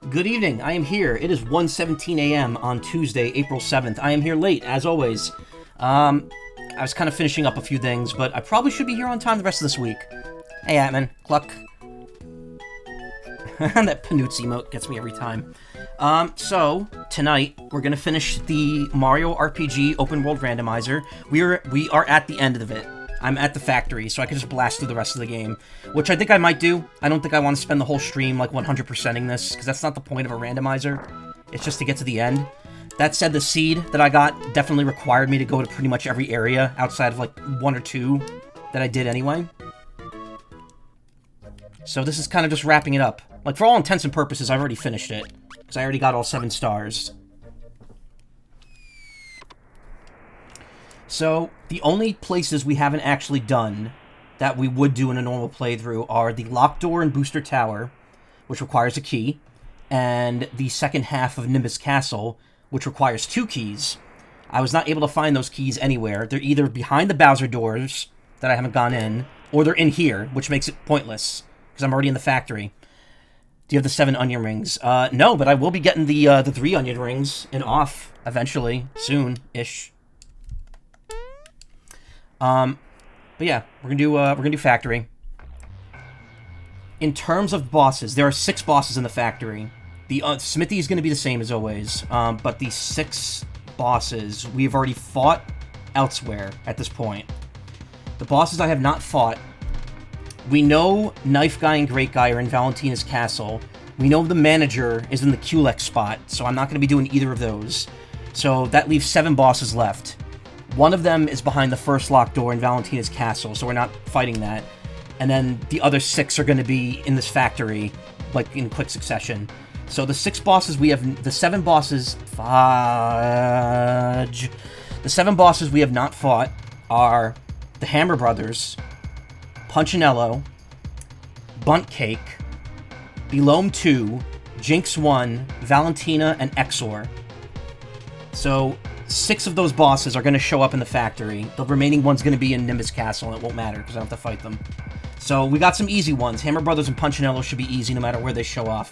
Good evening, I am here. It is 1:17 a.m. on Tuesday, April 7th. I am here late, as always. I was kind of finishing up a few things, but I probably should be here on time the rest of this week. Hey, Atman. Cluck. That Panoots emote gets me every time. So, tonight, we're gonna finish the Mario RPG Open World Randomizer. We are at the end of it. I'm at the factory, so I can just blast through the rest of the game, which I think I might do. I don't think I want to spend the whole stream, like, 100%ing this, because that's not the point of a randomizer. It's just to get to the end. That said, the seed that I got definitely required me to go to pretty much every area, outside of, like, one or two that I did anyway. So this is kind of just wrapping it up. Like, for all intents and purposes, I've already finished it, because I already got all 7 stars. So, the only places we haven't actually done that we would do in a normal playthrough are the locked door in Booster Tower, which requires a key, and the second half of Nimbus Castle, which requires 2 keys. I was not able to find those keys anywhere. They're either behind the Bowser doors that I haven't gone in, or they're in here, which makes it pointless, because I'm already in the factory. Do you have the 7 onion rings? No, but I will be getting the 3 onion rings and off eventually, soon-ish. But yeah, we're gonna do factory. In terms of bosses, there are 6 bosses in the factory. The Smithy is gonna be the same as always, but the 6 bosses we have already fought elsewhere at this point. The bosses I have not fought, we know Knife Guy and Great Guy are in Valentina's castle. We know the manager is in the Culex spot, so I'm not gonna be doing either of those. So that leaves 7 bosses left. One of them is behind the first locked door in Valentina's castle, so we're not fighting that. And then the other 6 are going to be in this factory, like, in quick succession. So the 6 bosses we have... The 7 bosses... Fudge. The 7 bosses we have not fought are the Hammer Brothers, Punchinello, Bunt Cake, Belome 2, Jinx 1, Valentina, and Exor. So 6 of those bosses are going to show up in the factory. The remaining one's going to be in Nimbus Castle, and it won't matter, because I don't have to fight them. So we got some easy ones. Hammer Brothers and Punchinello should be easy no matter where they show up.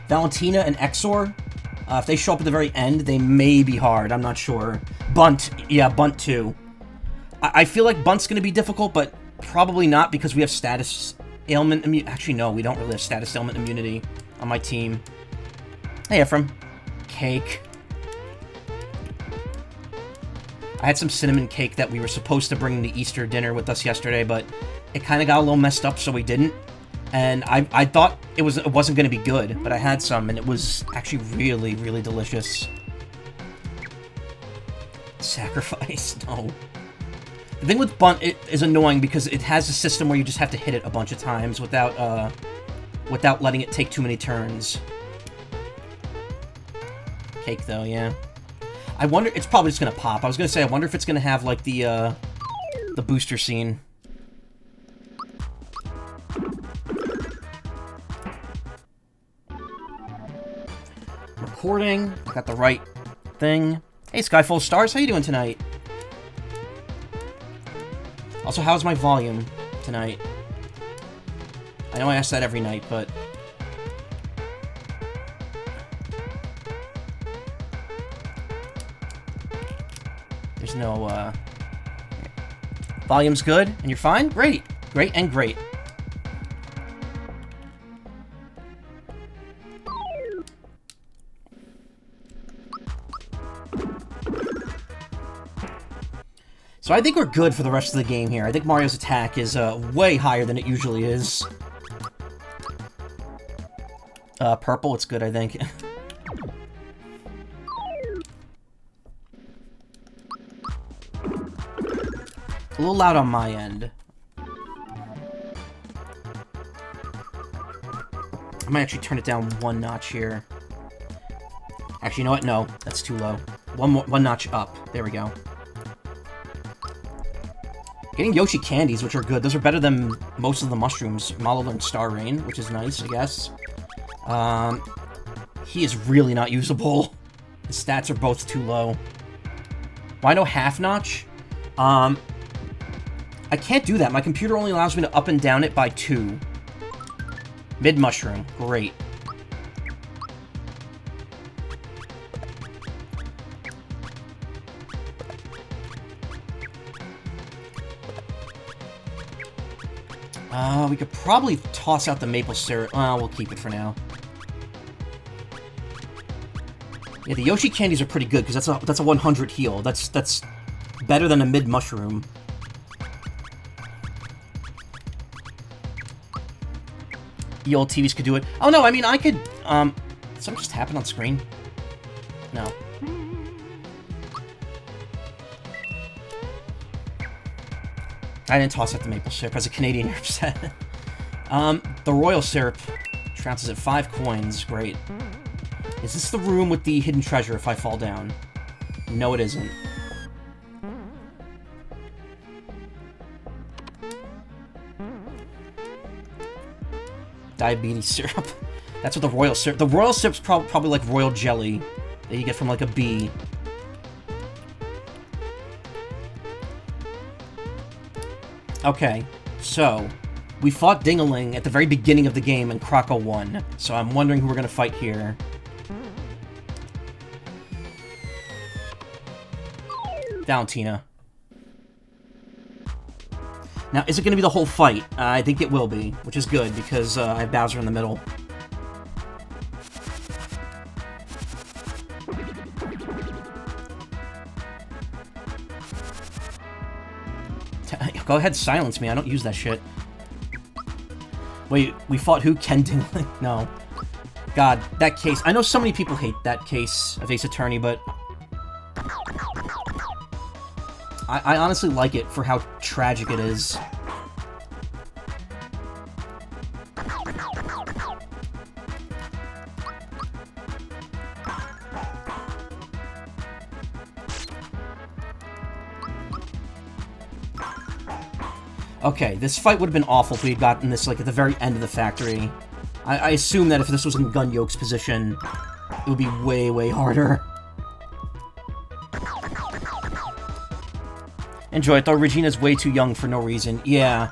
Valentina and Exor, if they show up at the very end, they may be hard. I'm not sure. Bunt, yeah, Bunt too. I feel like Bunt's going to be difficult, but probably not, because we have status ailment immunity. Actually, no, we don't really have status ailment immunity on my team. Hey, Ephraim. Cake. I had some cinnamon cake that we were supposed to bring to Easter dinner with us yesterday, but it kind of got a little messed up, so we didn't. And I thought it wasn't going to be good, but I had some, and it was actually really, really delicious. Sacrifice, no. The thing with Bunt, it is annoying because it has a system where you just have to hit it a bunch of times without letting it take too many turns. Cake, though, yeah. I wonder... It's probably just gonna pop. I was gonna say, I wonder if it's gonna have, like, the booster scene. Recording. I got the right thing. Hey, Skyfall Stars, how you doing tonight? Also, how's my volume tonight? I know I ask that every night, but... There's no, Volume's good, and you're fine? Great. Great and great. So I think we're good for the rest of the game here. I think Mario's attack is way higher than it usually is. Purple, it's good, I think. A little loud on my end. I might actually turn it down one notch here. Actually, you know what? No, that's too low. One notch up. There we go. Getting Yoshi candies, which are good. Those are better than most of the mushrooms. Mallow and Star Rain, which is nice, I guess. He is really not usable. His stats are both too low. Why no half notch? I can't do that. My computer only allows me to up and down it by 2. Mid mushroom. Great. We could probably toss out the maple syrup. We'll keep it for now. Yeah, the Yoshi candies are pretty good because that's a 100 heal. That's better than a mid mushroom. The old TVs could do it. Oh no, I mean I could. Something just happened on screen. No. I didn't toss out the maple syrup. As a Canadian, you're upset. The royal syrup trounces at 5 coins. Great. Is this the room with the hidden treasure if I fall down? No, it isn't. Diabetes syrup. That's what the royal syrup... The royal syrup's probably like royal jelly that you get from like a bee. Okay, so we fought Ding-a-Ling at the very beginning of the game and Croco won. So I'm wondering who we're gonna fight here. Valentina. Now, is it going to be the whole fight? I think it will be, which is good, because I have Bowser in the middle. Go ahead, silence me. I don't use that shit. Wait, we fought who? Ken Ding-a-Ling? No. God, that case. I know so many people hate that case of Ace Attorney, but... I honestly like it for how tragic it is. Okay, this fight would have been awful if we had gotten this, like, at the very end of the factory. I assume that if this was in Gun Yoke's position, it would be way, way harder. Enjoy it, though. Regina's way too young for no reason. Yeah.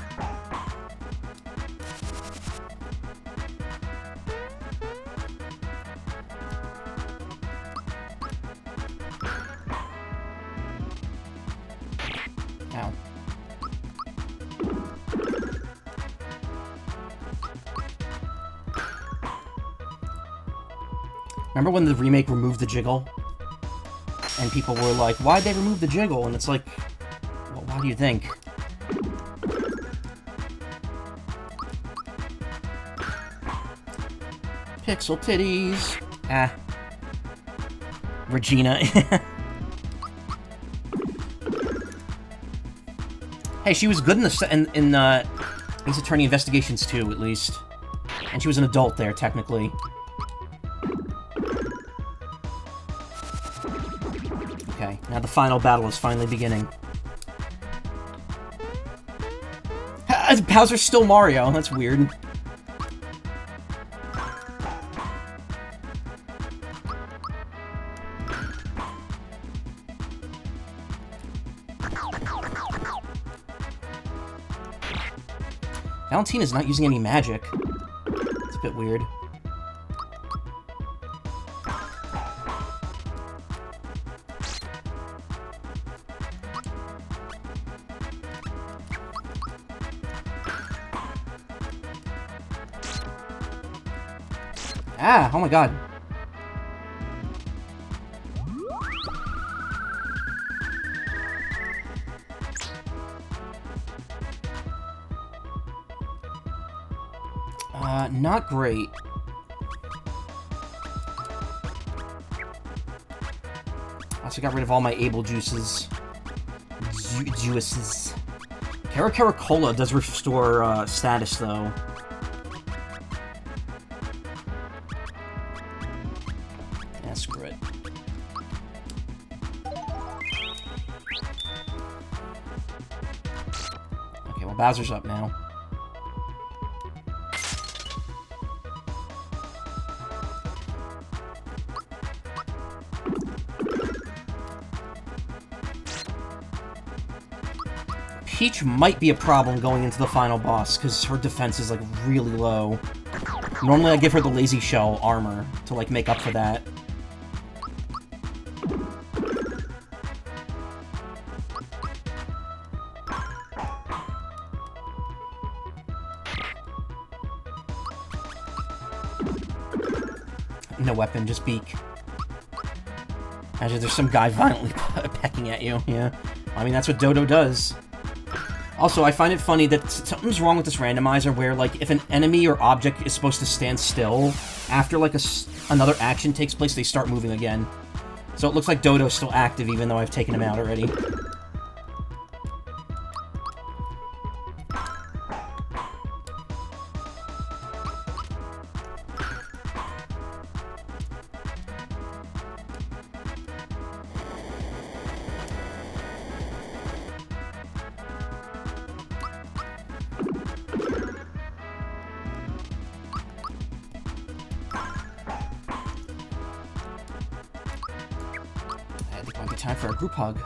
Ow. Remember when the remake removed the jiggle? And people were like, why'd they remove the jiggle? And it's like... What do you think? Pixel titties. Ah. Regina. Hey, she was good in Ace Attorney Investigations 2, at least. And she was an adult there, technically. Okay, now the final battle is finally beginning. Bowser's still Mario. That's weird. Valentina's not using any magic. It's a bit weird. Ah, oh my god. Not great. Also got rid of all my able juices. Juices. Cara Cola does restore status, though. Yeah, screw it. Okay, well, Bowser's up now. Peach might be a problem going into the final boss, because her defense is, like, really low. Normally I give her the Lazy Shell armor to, like, make up for that. No weapon, just beak. Imagine there's some guy violently pecking at you, yeah. I mean, that's what Dodo does. Also, I find it funny that something's wrong with this randomizer where, like, if an enemy or object is supposed to stand still, after, like, another action takes place, they start moving again. So it looks like Dodo's still active even though I've taken him out already. Time for a group hug.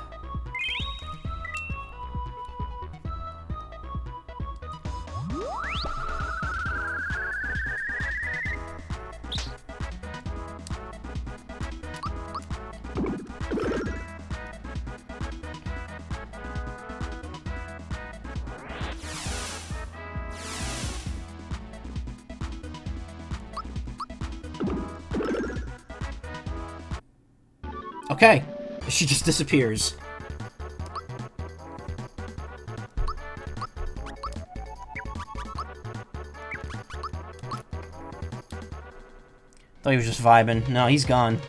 Okay. She just disappears. Thought he was just vibing. No, he's gone.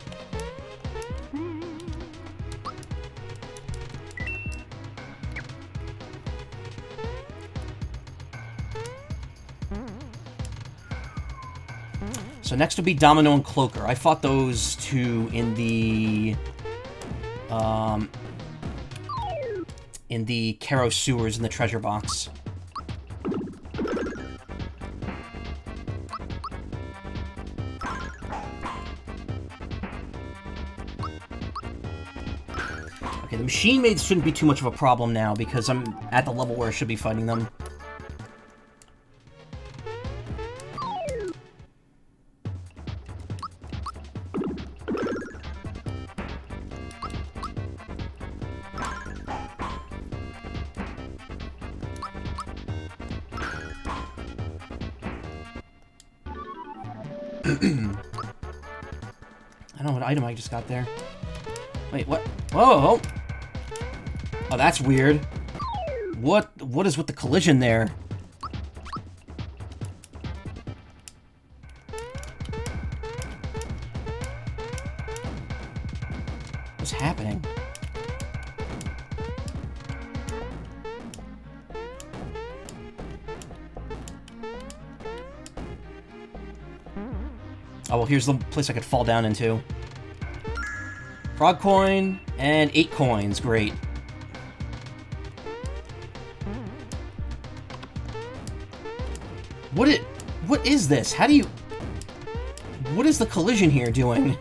So next would be Domino and Cloaker. I fought those two in the Kero sewers in the treasure box. Okay, the machine maids shouldn't be too much of a problem now because I'm at the level where I should be fighting them. I don't know what item I just got there. Wait, what? Whoa! Oh, that's weird. What is with the collision there? What's happening? Oh, well, here's the place I could fall down into. Frog coin and 8 coins. Great. What is this? How do you... What is the collision here doing?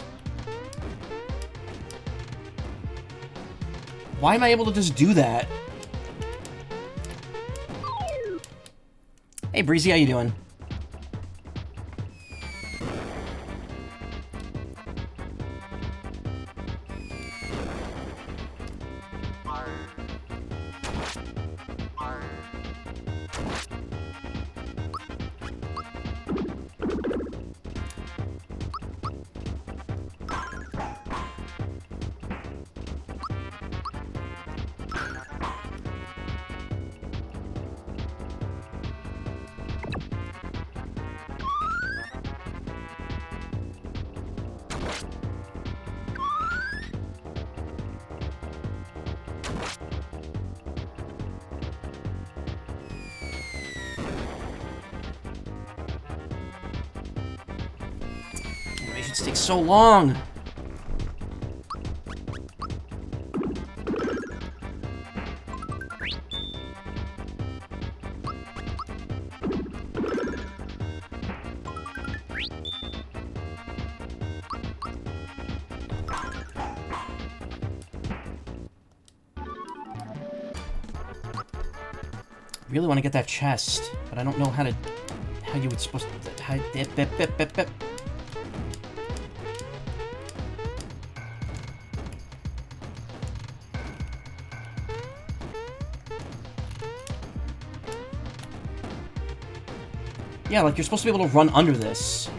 Why am I able to just do that? Hey, Breezy, how you doing? These take so long. I really want to get that chest, but I don't know how you would supposed to... How, bip. Yeah, like you're supposed to be able to run under this.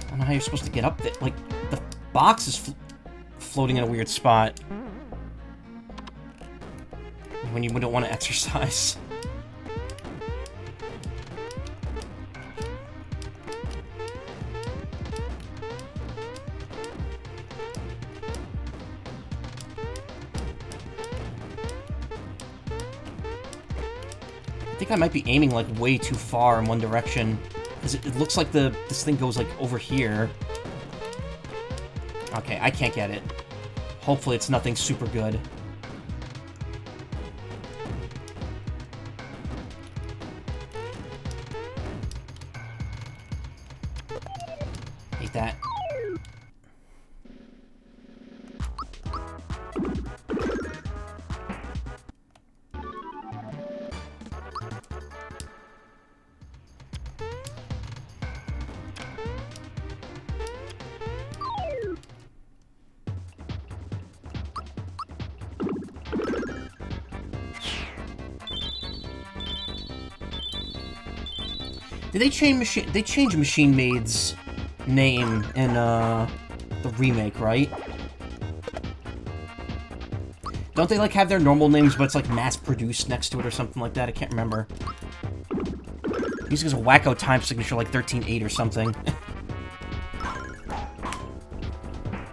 I don't know how you're supposed to get up there. Like, the box is floating in a weird spot. When you don't want to exercise. I think I might be aiming, like, way too far in one direction. Because it looks like this thing goes, like, over here. Okay, I can't get it. Hopefully it's nothing super good. Hate that. Did they change Machine Maid's name in the remake, right? Don't they like have their normal names, but it's like mass-produced next to it or something like that? I can't remember. Music is a wacko time signature like 13.8 or something.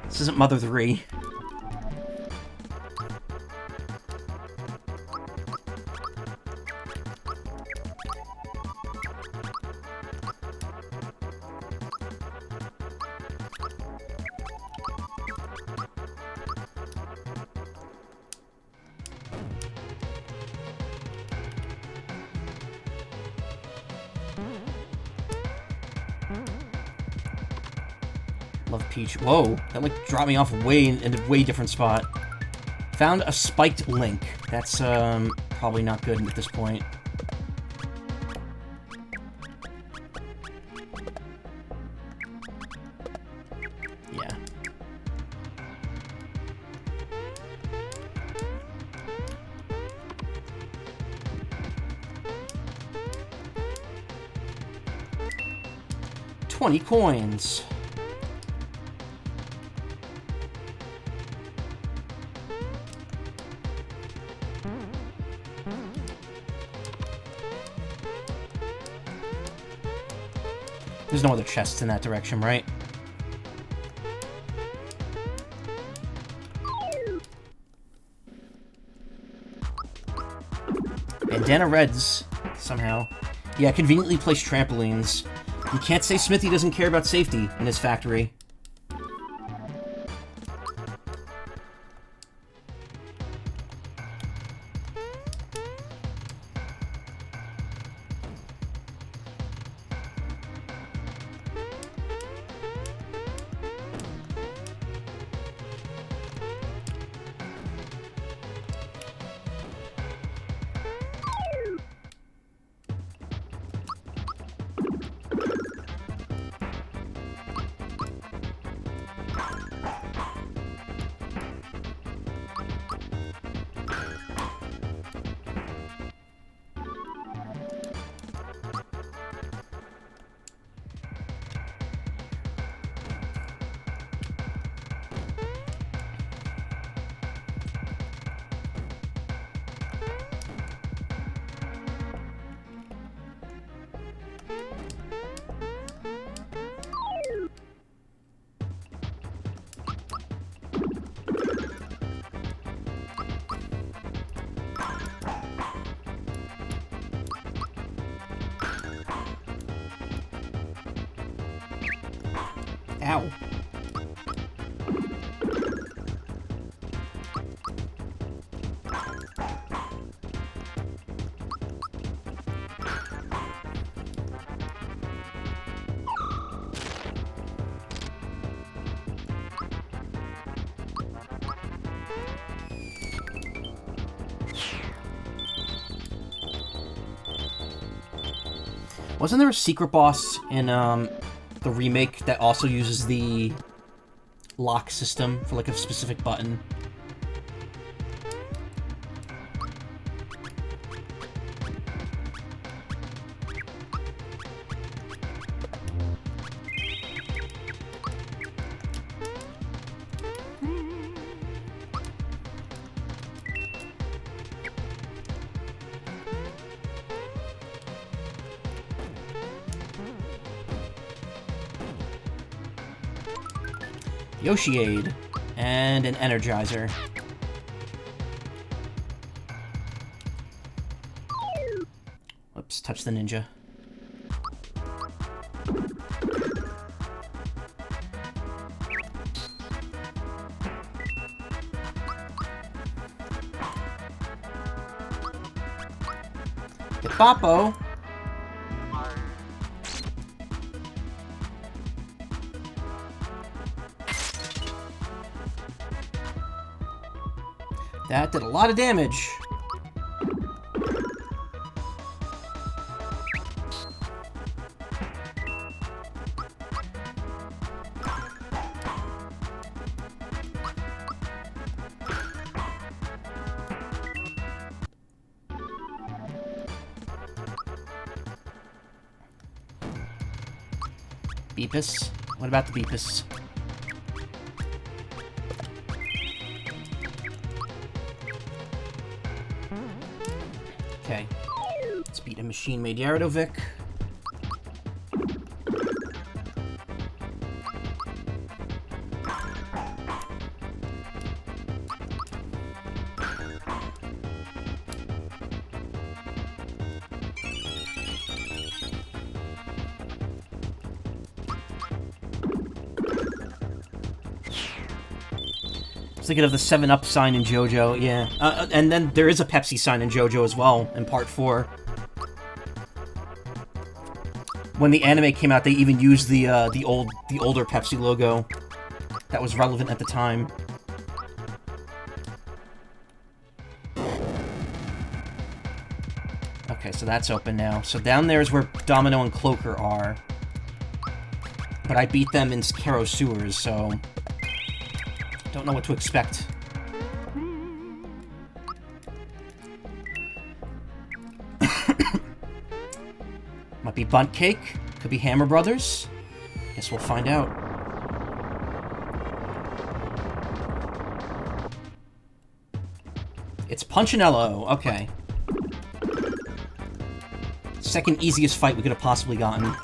This isn't Mother 3. Love Peach. Whoa, that like dropped me off way in a way different spot. Found a spiked link. That's probably not good at this point. Yeah. $20 coins. There's no other chests in that direction, right? Bandana Reds, somehow. Yeah, conveniently placed trampolines. You can't say Smithy doesn't care about safety in his factory. Ow. Wasn't there a secret boss in the remake that also uses the lock system for like a specific button? Yoshi-aid, and an Energizer. Whoops, touch the ninja. Get Boppo! That did a lot of damage. Beepus? What about the Beepus? Okay. Let's beat a machine-made Gyaradovic. I was thinking of the 7-Up sign in JoJo, yeah. And then there is a Pepsi sign in JoJo as well, in Part 4. When the anime came out, they even used the older Pepsi logo that was relevant at the time. Okay, so that's open now. So down there is where Domino and Cloaker are. But I beat them in Kero Sewers, so don't know what to expect. Might be Bunt Cake. Could be Hammer Brothers. Guess we'll find out. It's Punchinello. Okay. Second easiest fight we could have possibly gotten.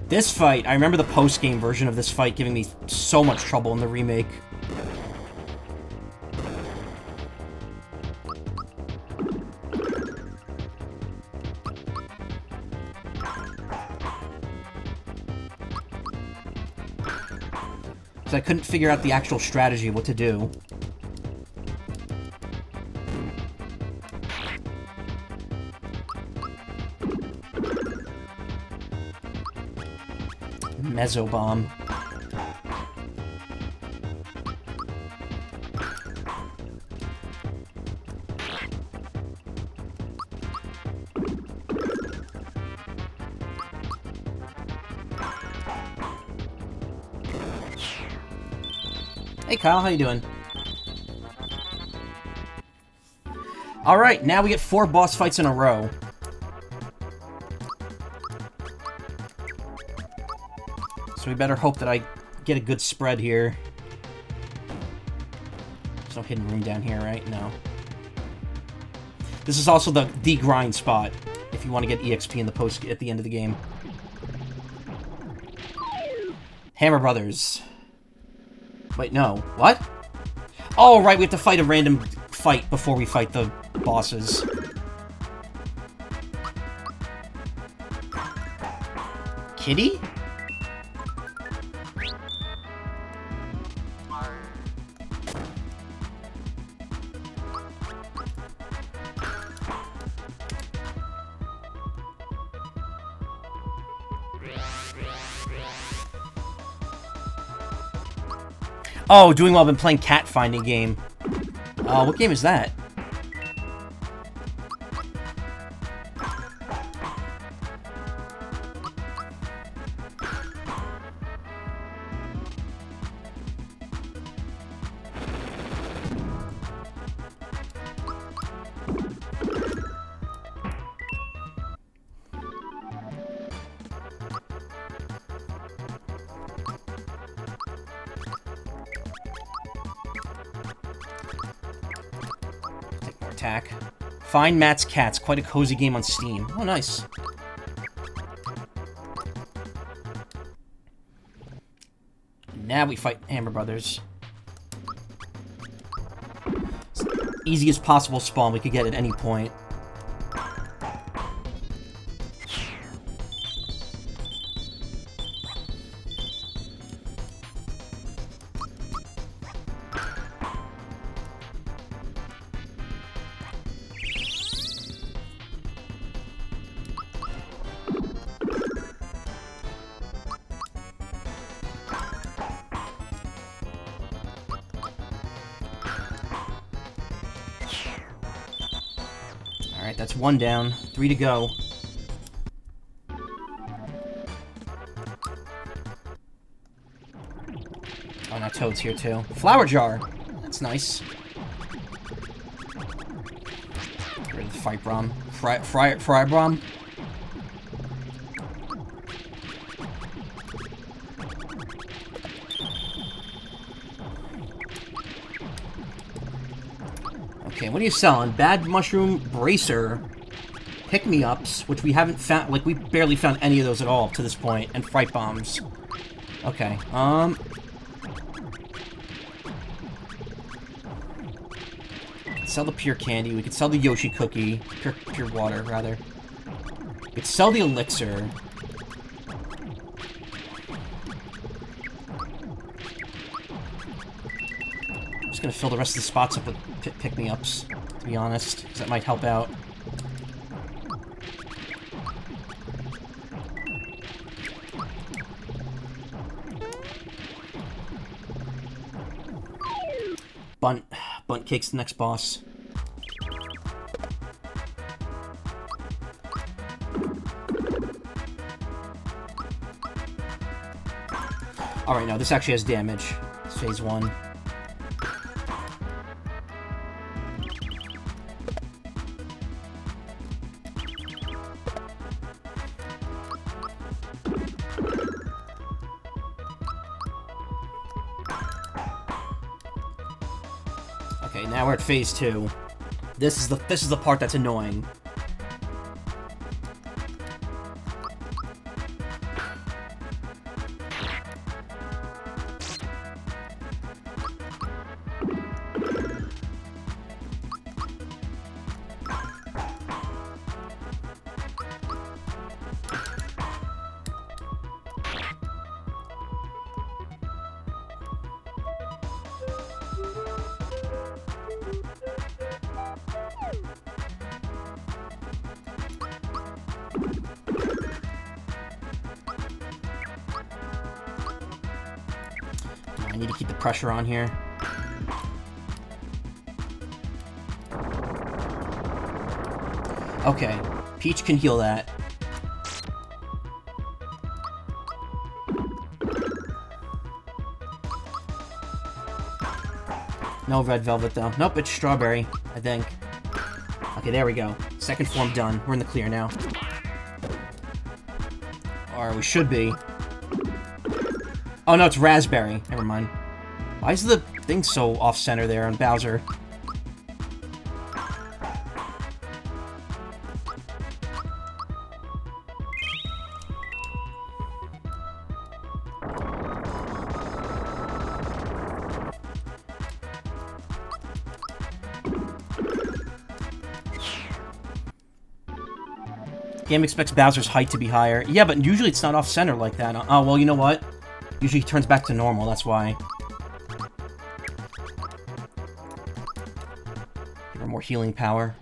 This fight, I remember the post-game version of this fight giving me so much trouble in the remake. Because I couldn't figure out the actual strategy of what to do. Mesobomb. Hey Kyle, how you doing? Alright, now we get 4 boss fights in a row. So we better hope that I get a good spread here. There's no hidden room down here, right? No. This is also the grind spot if you want to get EXP in the post at the end of the game. Hammer Brothers. Wait, no. What? Oh, right, we have to fight a random fight before we fight the bosses. Kitty? Oh, doing well. I've been playing cat finding game. What game is that? Attack. Find Matt's Cats. Quite a cozy game on Steam. Oh, nice. Now we fight Hammer Brothers. It's the easiest possible spawn we could get at any point. Alright, that's one down. 3 to go. Oh, now Toad's here too. Flower jar! That's nice. Get rid of the fight bomb. Fry bomb. Okay, what are you selling? Bad Mushroom Bracer, Pick-me-ups, which we haven't found, like, we barely found any of those at all up to this point, and Fright Bombs. Okay, sell the Pure Candy, we could sell the Yoshi Cookie, Pure Water, rather. We could sell the Elixir. Gonna fill the rest of the spots up with pick-me-ups, to be honest, because that might help out. Bunt Cake's the next boss. Alright, no, this actually has damage. It's phase 1. Okay, now we're at phase 2. This is the part that's annoying. I need to keep the pressure on here. Okay, Peach can heal that. No red velvet though. Nope, it's strawberry, I think. Okay, there we go. Second form done. We're in the clear now. Or we should be. Oh no, it's raspberry. Never mind. Why is the thing so off-center there on Bowser? Game expects Bowser's height to be higher. Yeah, but usually it's not off-center like that. Oh, well, you know what? Usually he turns back to normal, that's why. Give her more healing power.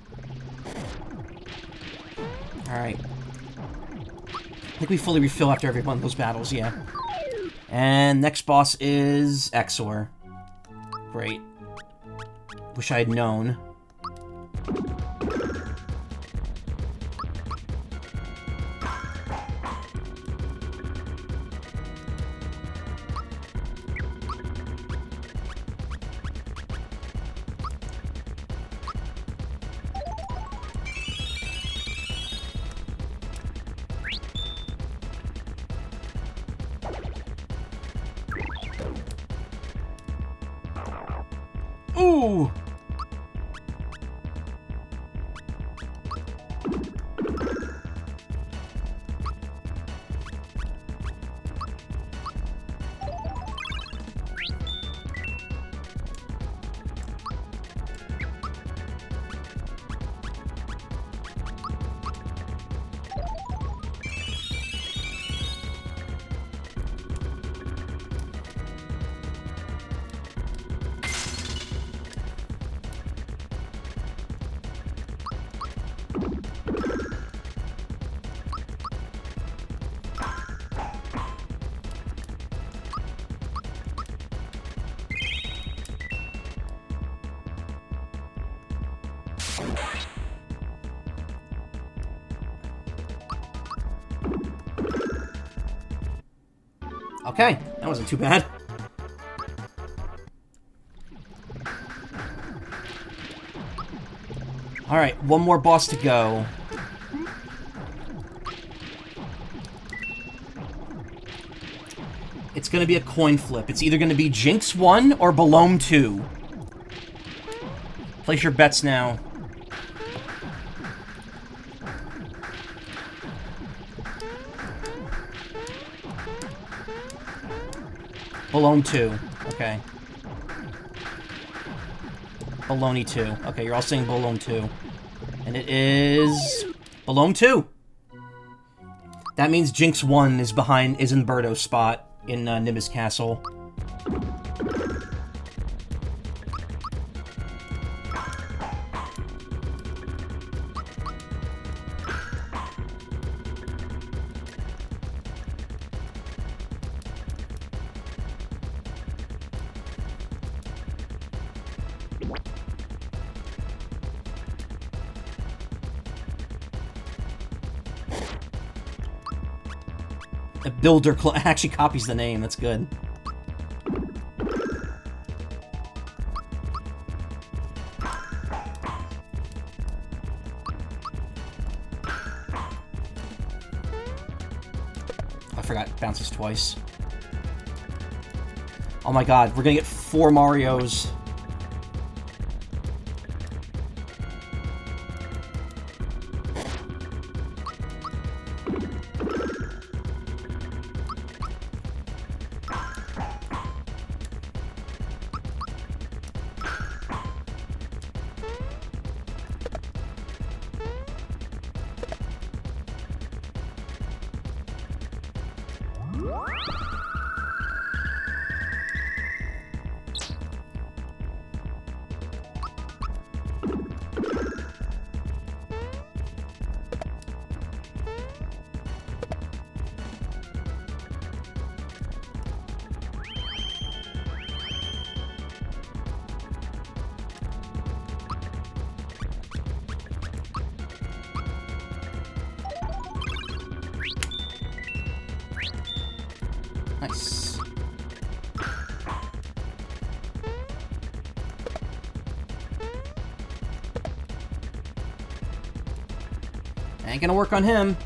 Alright. I think we fully refill after every one of those battles, yeah. And next boss is Exor. Great. Wish I had known. Ooh! Okay, that wasn't too bad. Alright, one more boss to go. It's gonna be a coin flip. It's either gonna be Jinx 1 or Belome 2. Place your bets now. Belome 2. Okay. Baloney 2. Okay, you're all saying Belome 2. And it is Belome 2. That means Jinx 1 is in Birdo's spot in Nimbus Castle. A builder actually copies the name, that's good. I forgot, it bounces twice. Oh my god, we're gonna get 4 Marios. Nice. Ain't gonna work on him.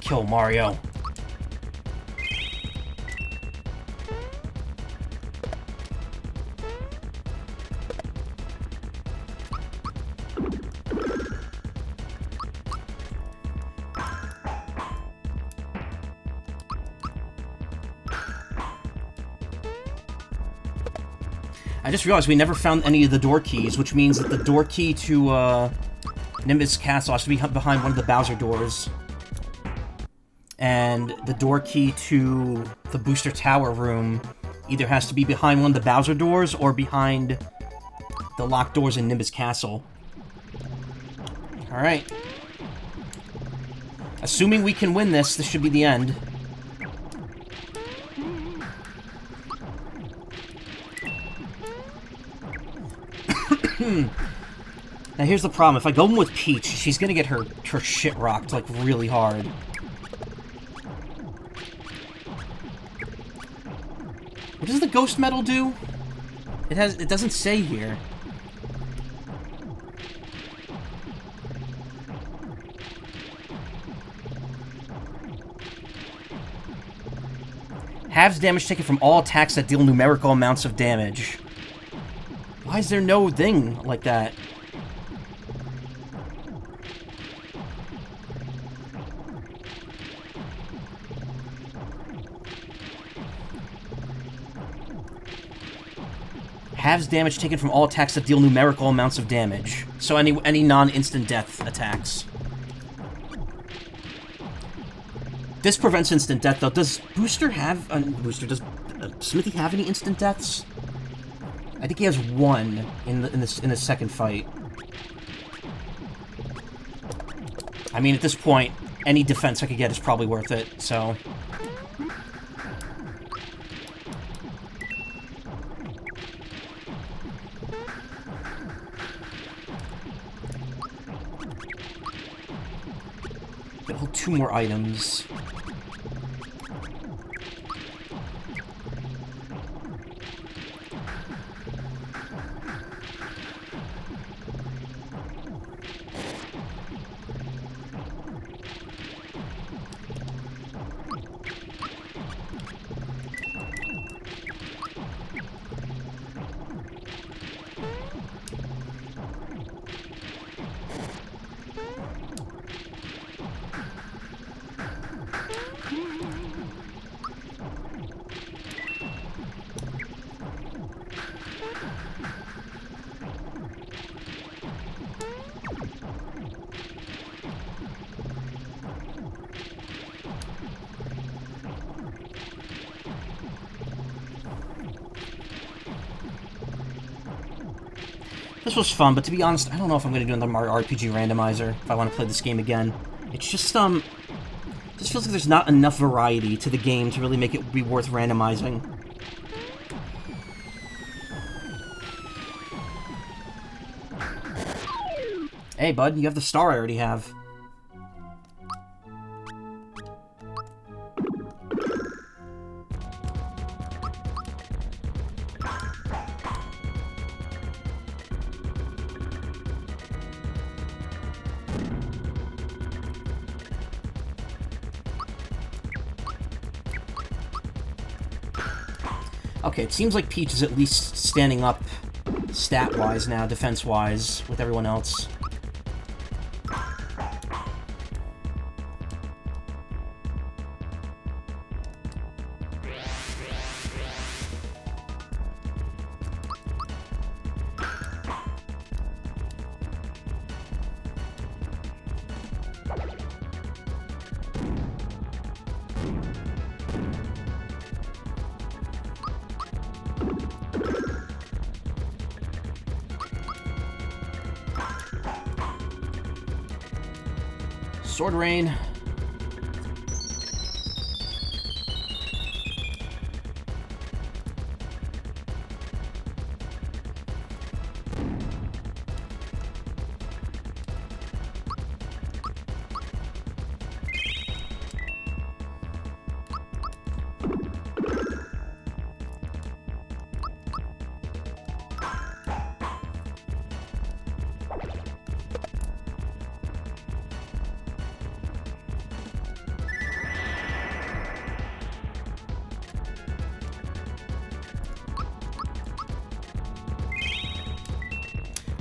kill Mario. I just realized we never found any of the door keys, which means that the door key to Nimbus Castle has to be behind one of the Bowser doors. And the door key to the Booster Tower room either has to be behind one of the Bowser doors or behind the locked doors in Nimbus Castle. Alright. Assuming we can win this, this should be the end. Now here's the problem. If I go in with Peach, she's gonna get her shit rocked, like, really hard. What does the ghost medal do? It doesn't say here. Halves damage taken from all attacks that deal numerical amounts of damage. Why is there no thing like that? Halves damage taken from all attacks that deal numerical amounts of damage. So any non-instant death attacks. This prevents instant death, though. Does Booster have... does Smithy have any instant deaths? I think he has one in the second fight. I mean, at this point, any defense I could get is probably worth it, so... Gotta hold 2 more items. This was fun, but to be honest, I don't know if I'm going to do another Mario RPG randomizer if I want to play this game again. It's just, just feels like there's not enough variety to the game to really make it be worth randomizing. Hey, bud, you have the star I already have. Okay, it seems like Peach is at least standing up stat-wise now, defense-wise, with everyone else. Sword Rain.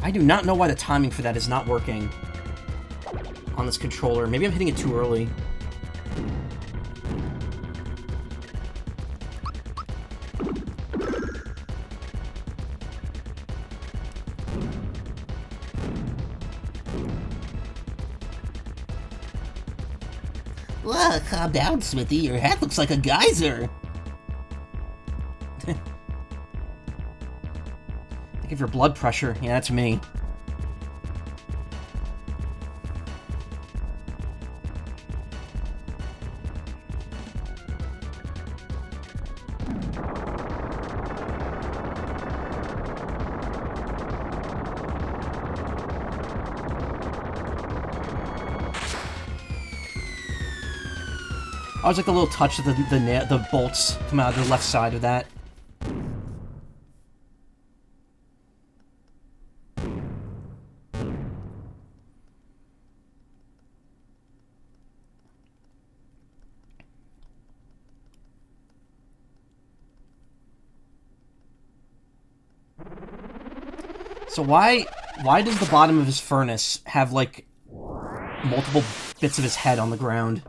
I do not know why the timing for that is not working on this controller. Maybe I'm hitting it too early. Whoa, calm down, Smithy. Your head looks like a geyser. Think of your blood pressure. Yeah, that's me. I was like the little touch of the bolts come out of the left side of that. So why does the bottom of his furnace have like multiple bits of his head on the ground?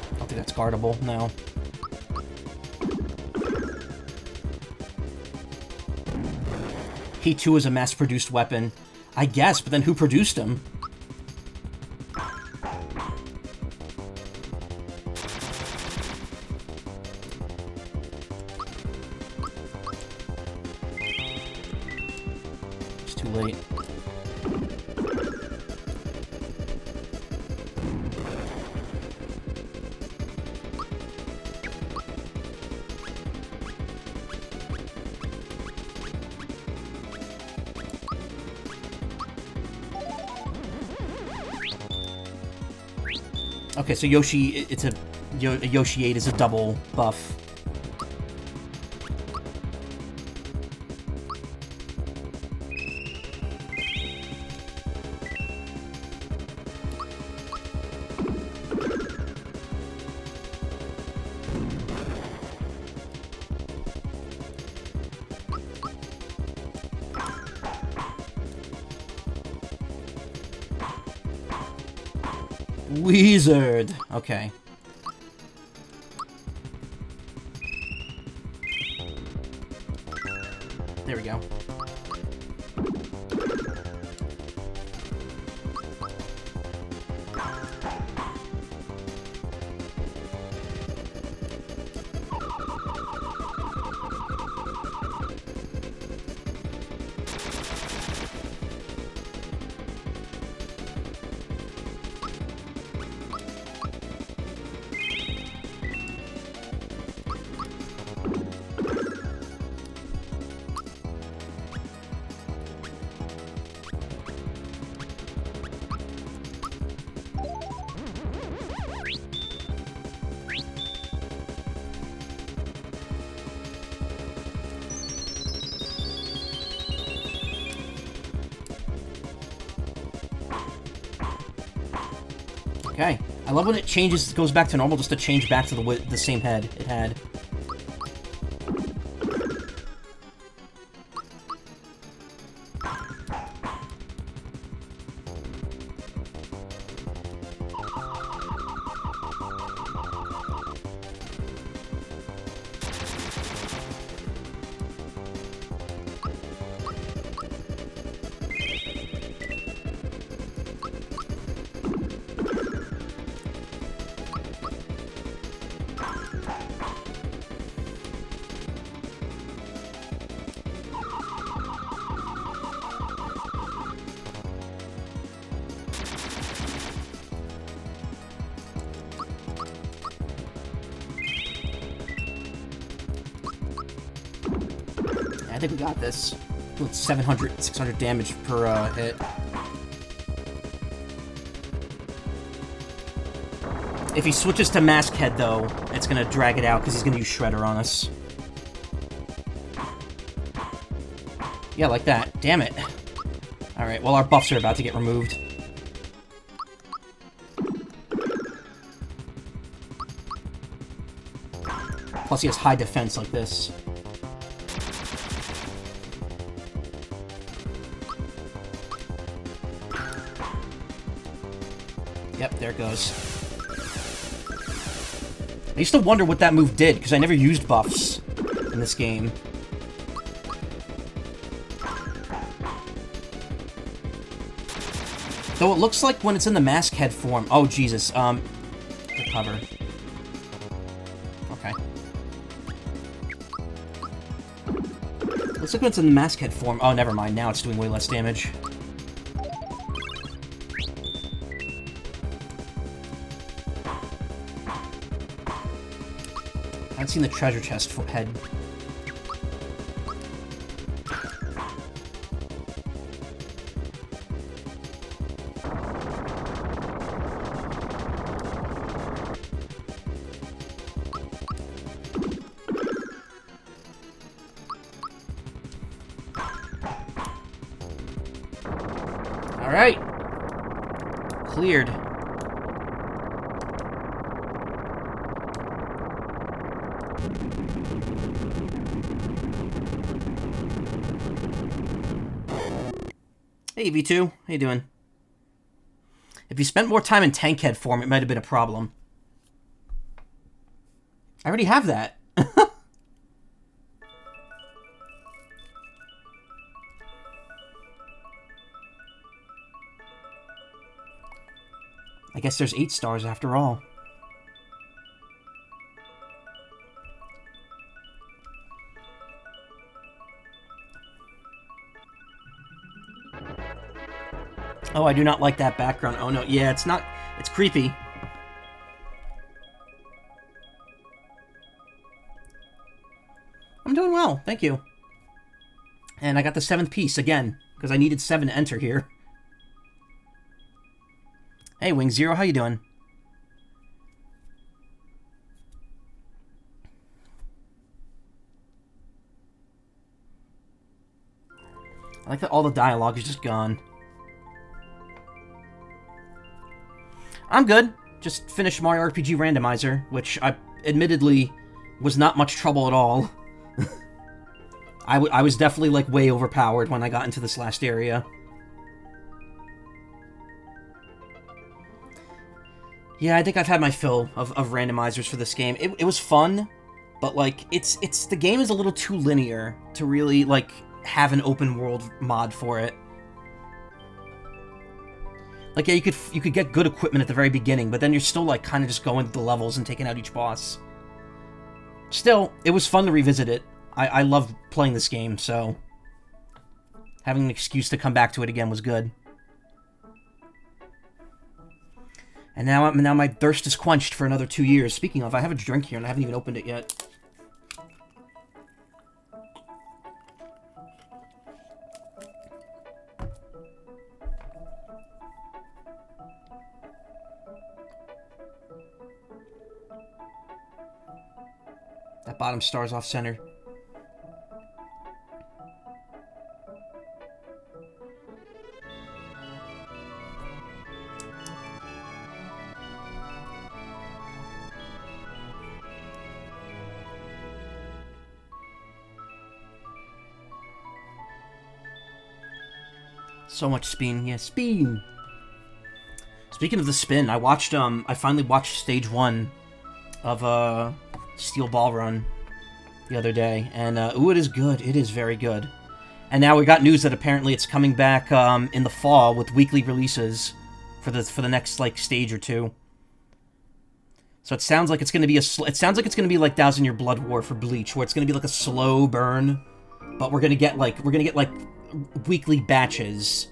I don't think that's guardable, no. He too is a mass-produced weapon. I guess, but then who produced him? It's too late. Okay, so Yoshi, it's a Yoshi 8 is a double buff. Wizard. Okay. There we go. Okay. I love when it changes, goes back to normal just to change back to the same head it had. I think we got this. With 700, 600 damage per hit. If he switches to Mask Head, though, it's gonna drag it out because he's gonna use Shredder on us. Yeah, like that. Damn it. Alright, well, our buffs are about to get removed. Plus, he has high defense like this. Yep, there it goes. I used to wonder what that move did, because I never used buffs in this game. Though it looks like when it's in the mask head form... Oh, Jesus. Recover. Okay. Looks like when it's in the mask head form... Oh, never mind. Now it's doing way less damage. I haven't seen the treasure chest head. Alright. Cleared. Hey, V2. How you doing? If you spent more time in tank head form, it might have been a problem. I already have that. I guess there's 8 stars after all. Oh, I do not like that background. Oh, no. Yeah, it's not... It's creepy. I'm doing well. Thank you. And I got the 7th piece again, because I needed 7 to enter here. Hey, Wing Zero, how you doing? I like that all the dialogue is just gone. I'm good. Just finished Mario RPG Randomizer, which I admittedly was not much trouble at all. I was definitely, like, way overpowered when I got into this last area. Yeah, I think I've had my fill of randomizers for this game. It was fun, but, like, the game is a little too linear to really, like, have an open world mod for it. Like, yeah, you could get good equipment at the very beginning, but then you're still, like, kind of just going through the levels and taking out each boss. Still, it was fun to revisit it. I love playing this game, so having an excuse to come back to it again was good. And now my thirst is quenched for another 2 years. Speaking of, I have a drink here and I haven't even opened it yet. That bottom star's off center. So much spin. Yeah, spin! Speaking of the spin, I finally watched stage 1 of, Steel Ball Run the other day, and, ooh, it is good. It is very good. And now we got news that apparently it's coming back, in the fall with weekly releases for the next, like, stage or 2. So it sounds like it's gonna be like 1,000 Year Blood War for Bleach, where it's gonna be like a slow burn, but we're gonna get weekly batches,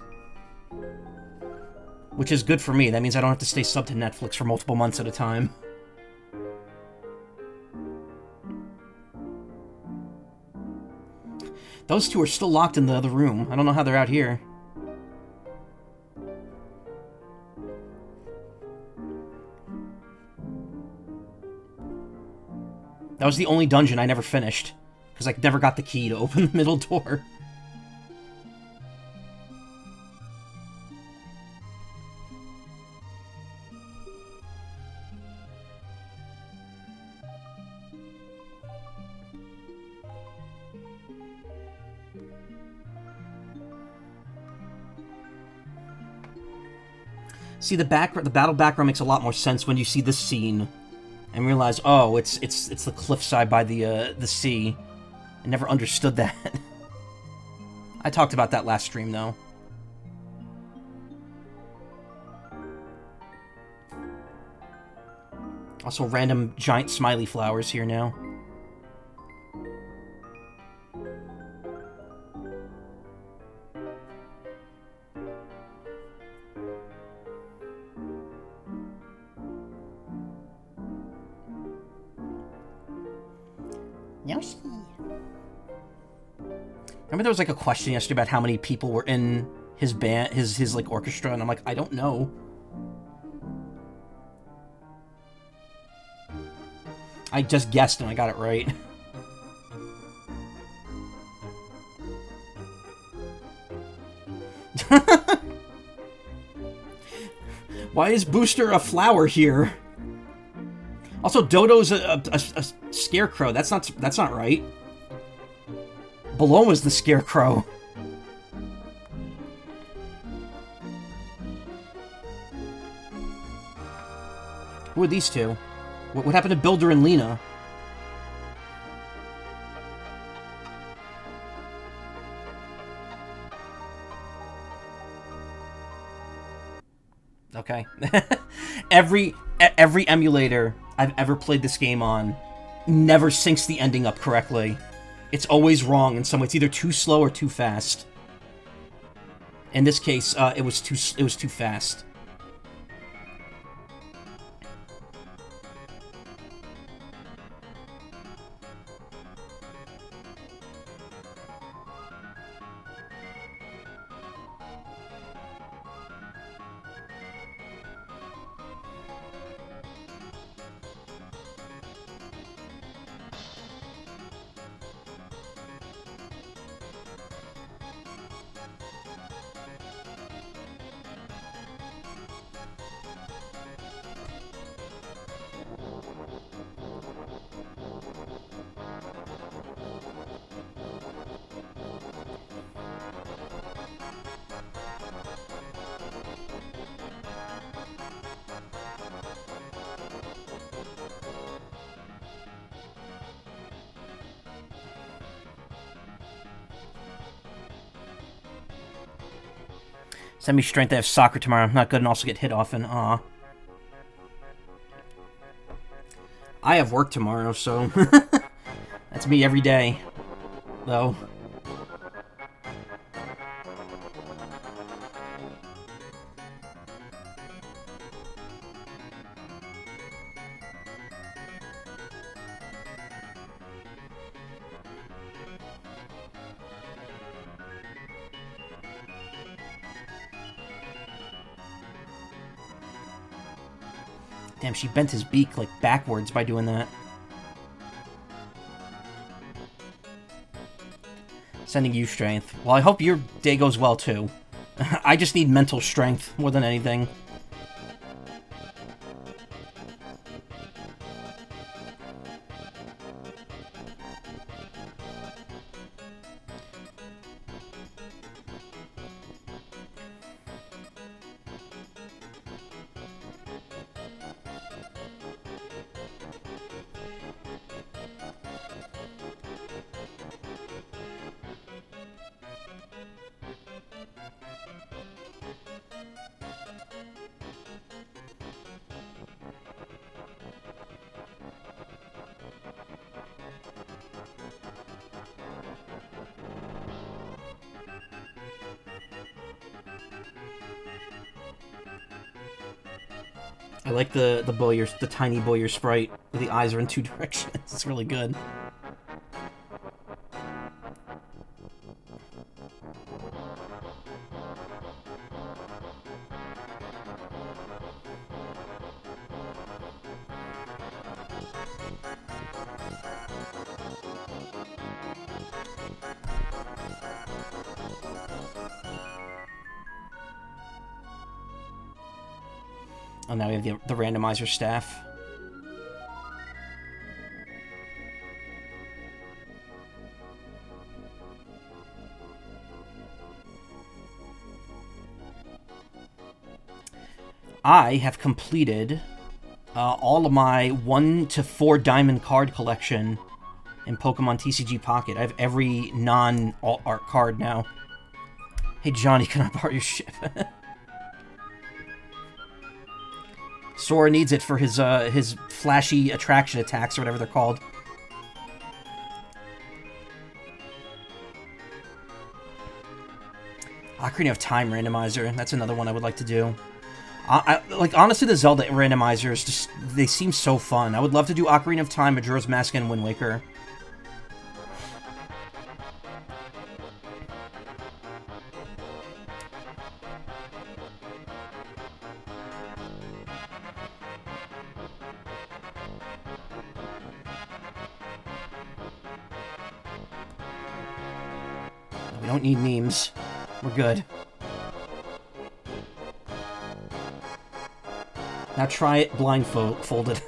which is good for me. That means I don't have to stay subbed to Netflix for multiple months at a time. Those two are still locked in the other room. I don't know how they're out here. That was the only dungeon I never finished, because I never got the key to open the middle door. See, the battle background makes a lot more sense when you see this scene and realize, oh, it's the cliffside by the sea. I never understood that. I talked about that last stream, though. Also, random giant smiley flowers here now. Yoshi. Remember there was like a question yesterday about how many people were in his band, his like orchestra, and I'm like, I don't know. I just guessed and I got it right. Why is Booster a flower here? Also, Dodo's a scarecrow. That's not right. Baloma's the scarecrow. Who are these two? What happened to Builder and Lena? Okay. every emulator I've ever played this game on never syncs the ending up correctly. It's always wrong in some way. It's either too slow or too fast. In this case, it was too fast. Send me strength. I have soccer tomorrow. I'm not good and also get hit often. Aw. I have work tomorrow, so... That's me every day. Though. Damn, she bent his beak, like, backwards by doing that. Sending you strength. Well, I hope your day goes well, too. I just need mental strength more than anything. I like the tiny Boyer sprite where the eyes are in two directions. It's really good. Oh, now we have the randomizer staff. I have completed all of my 1 to 4 diamond card collection in Pokemon TCG Pocket. I have every non-alt art card now. Hey Johnny, can I borrow your ship? Sora needs it for his flashy attraction attacks or whatever they're called. Ocarina of Time Randomizer. That's another one I would like to do. Like, honestly, the Zelda randomizers, just, they seem so fun. I would love to do Ocarina of Time, Majora's Mask, and Wind Waker. We don't need memes. We're good. Now try it blindfolded.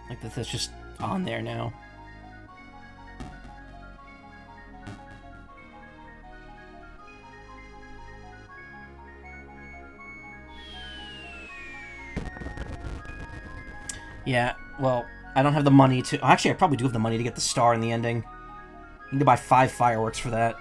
Like that's just on there now. Yeah, well, I don't have the money to... Actually, I probably do have the money to get the star in the ending. I need to buy 5 fireworks for that.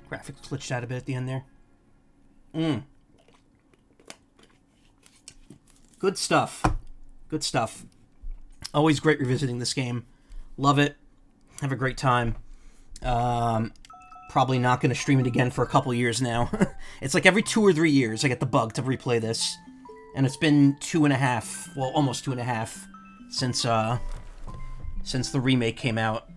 Graphics glitched out a bit at the end there. Good stuff. Good stuff. Always great revisiting this game. Love it. Have a great time. Probably not going to stream it again for a couple years now. It's like every 2 or 3 years I get the bug to replay this. And it's been 2.5, well, almost 2.5 since the remake came out.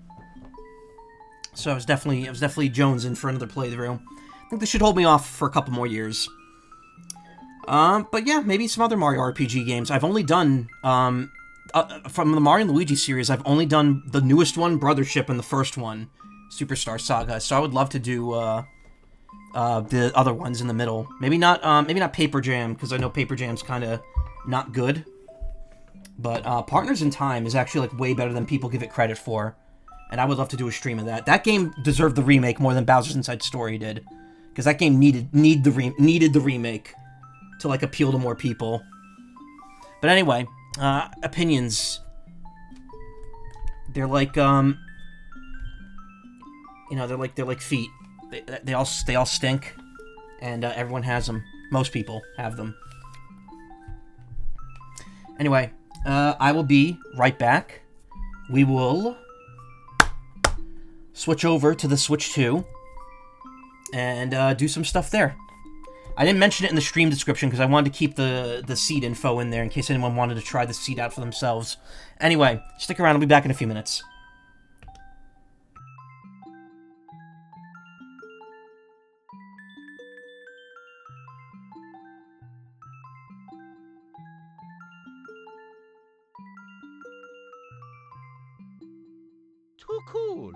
So I was definitely jonesing for another playthrough. I think this should hold me off for a couple more years. But yeah, maybe some other Mario RPG games. I've only done, from the Mario and Luigi series, I've only done the newest one, Brothership, and the first one, Superstar Saga. So I would love to do, the other ones in the middle. Maybe not Paper Jam, because I know Paper Jam's kind of not good. But, Partners in Time is actually, like, way better than people give it credit for. And I would love to do a stream of that. That game deserved the remake more than Bowser's Inside Story did. Because that game needed the remake to, like, appeal to more people. But anyway, opinions. They're like, you know, they're like feet. They all stink. And everyone has them. Most people have them. Anyway, I will be right back. We will switch over to the Switch 2 and do some stuff there. I didn't mention it in the stream description because I wanted to keep the seed info in there in case anyone wanted to try the seed out for themselves. Anyway, stick around. I'll be back in a few minutes. Too cool.